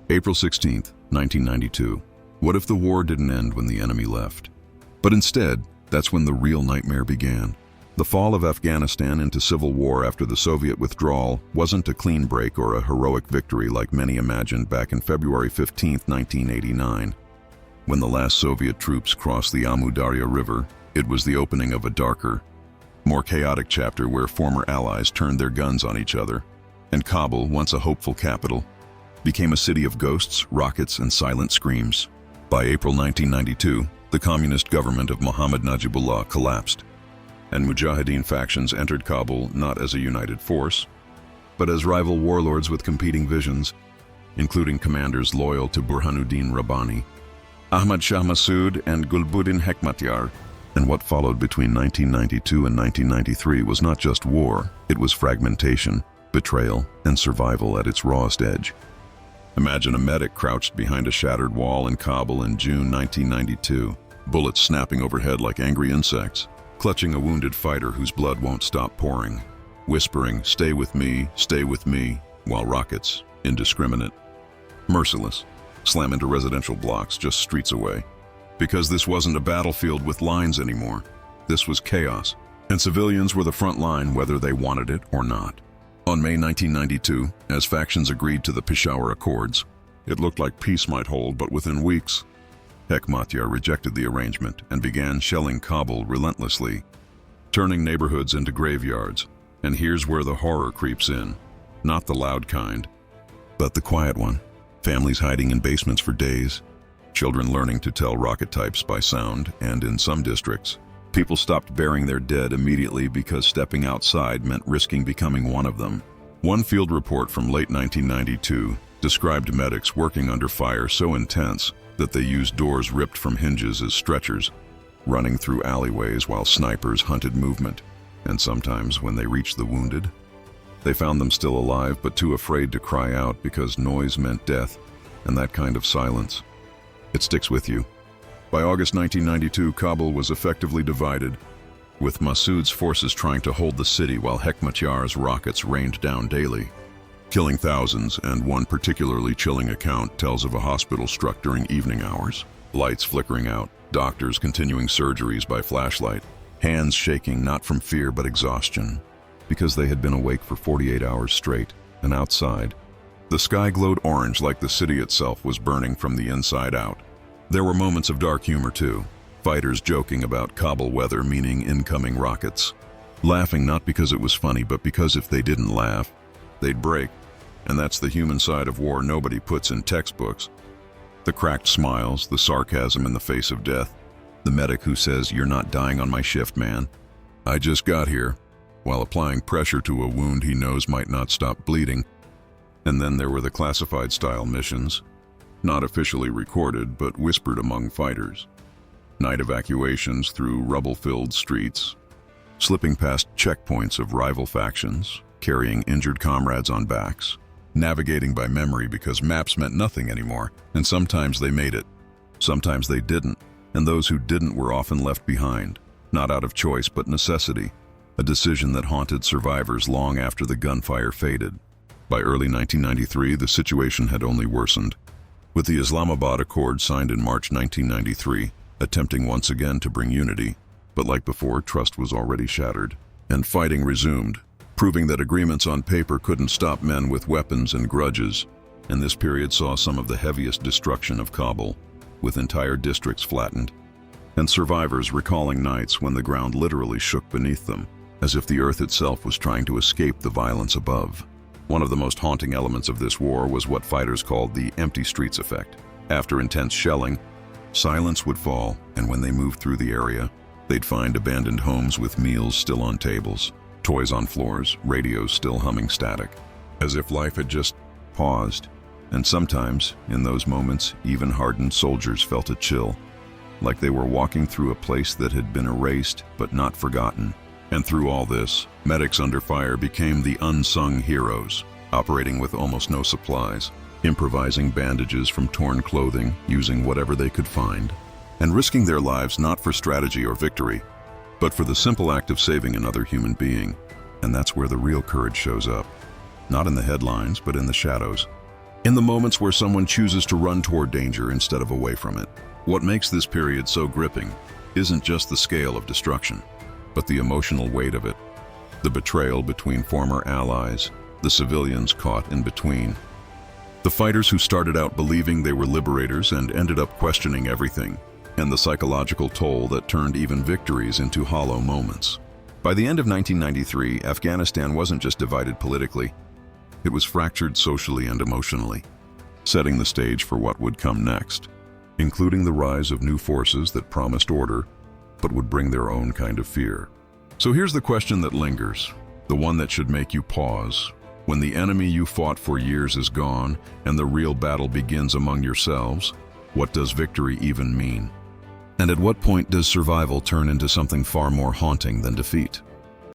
April 16th, 1992. What if the war didn't end when the enemy left? But instead, that's when the real nightmare began. The fall of Afghanistan into civil war after the Soviet withdrawal wasn't a clean break or a heroic victory like many imagined back in February 15, 1989. When the last Soviet troops crossed the Amu Darya River, it was the opening of a darker, more chaotic chapter where former allies turned their guns on each other, and Kabul, once a hopeful capital, became a city of ghosts, rockets, and silent screams. By April 1992, the communist government of Muhammad Najibullah collapsed, and Mujahideen factions entered Kabul not as a united force, but as rival warlords with competing visions, including commanders loyal to Burhanuddin Rabbani, Ahmad Shah Massoud, and Gulbuddin Hekmatyar. And what followed between 1992 and 1993 was not just war, it was fragmentation, betrayal, and survival at its rawest edge. Imagine a medic crouched behind a shattered wall in Kabul in June 1992, bullets snapping overhead like angry insects, clutching a wounded fighter whose blood won't stop pouring, whispering, stay with me," while rockets, indiscriminate, merciless, slam into residential blocks just streets away. Because this wasn't a battlefield with lines anymore. This was chaos, and civilians were the front line whether they wanted it or not. On May 1992, as factions agreed to the Peshawar Accords, it looked like peace might hold, but within weeks, Hekmatyar rejected the arrangement and began shelling Kabul relentlessly, turning neighborhoods into graveyards. And here's where the horror creeps in. Not the loud kind, but the quiet one. Families hiding in basements for days, children learning to tell rocket types by sound, and in some districts, people stopped burying their dead immediately because stepping outside meant risking becoming one of them. One field report from late 1992 described medics working under fire so intense that they used doors ripped from hinges as stretchers, running through alleyways while snipers hunted movement. And sometimes, when they reached the wounded, they found them still alive but too afraid to cry out because noise meant death, and that kind of silence, it sticks with you. By August 1992, Kabul was effectively divided, with Massoud's forces trying to hold the city while Hekmatyar's rockets rained down daily, killing thousands. And one particularly chilling account tells of a hospital struck during evening hours, lights flickering out, doctors continuing surgeries by flashlight, hands shaking not from fear but exhaustion, because they had been awake for 48 hours straight. And outside, the sky glowed orange like the city itself was burning from the inside out. There were moments of dark humor too, fighters joking about Kabul weather meaning incoming rockets, laughing not because it was funny but because if they didn't laugh, they'd break. And that's the human side of war nobody puts in textbooks. The cracked smiles, the sarcasm in the face of death, the medic who says, "You're not dying on my shift, man. I just got here," while applying pressure to a wound he knows might not stop bleeding. And then there were the classified-style missions, not officially recorded but whispered among fighters. Night evacuations through rubble-filled streets, slipping past checkpoints of rival factions, carrying injured comrades on backs, navigating by memory because maps meant nothing anymore, and sometimes they made it, sometimes they didn't, and those who didn't were often left behind, not out of choice but necessity, a decision that haunted survivors long after the gunfire faded. By early 1993, the situation had only worsened, with the Islamabad Accord signed in March 1993, attempting once again to bring unity. But like before, trust was already shattered, and fighting resumed, proving that agreements on paper couldn't stop men with weapons and grudges. And this period saw some of the heaviest destruction of Kabul, with entire districts flattened, and survivors recalling nights when the ground literally shook beneath them, as if the earth itself was trying to escape the violence above. One of the most haunting elements of this war was what fighters called the empty streets effect. After intense shelling, silence would fall, and when they moved through the area, they'd find abandoned homes with meals still on tables, toys on floors, radios still humming static, as if life had just paused. And sometimes, in those moments, even hardened soldiers felt a chill, like they were walking through a place that had been erased but not forgotten. And through all this, medics under fire became the unsung heroes, operating with almost no supplies, improvising bandages from torn clothing, using whatever they could find, and risking their lives not for strategy or victory, but for the simple act of saving another human being. And that's where the real courage shows up, not in the headlines, but in the shadows. In the moments where someone chooses to run toward danger instead of away from it. What makes this period so gripping isn't just the scale of destruction, but the emotional weight of it. The betrayal between former allies, the civilians caught in between. The fighters who started out believing they were liberators and ended up questioning everything, and the psychological toll that turned even victories into hollow moments. By the end of 1993, Afghanistan wasn't just divided politically, it was fractured socially and emotionally, setting the stage for what would come next, including the rise of new forces that promised order, but would bring their own kind of fear. So here's the question that lingers, the one that should make you pause. When the enemy you fought for years is gone and the real battle begins among yourselves, what does victory even mean? And at what point does survival turn into something far more haunting than defeat?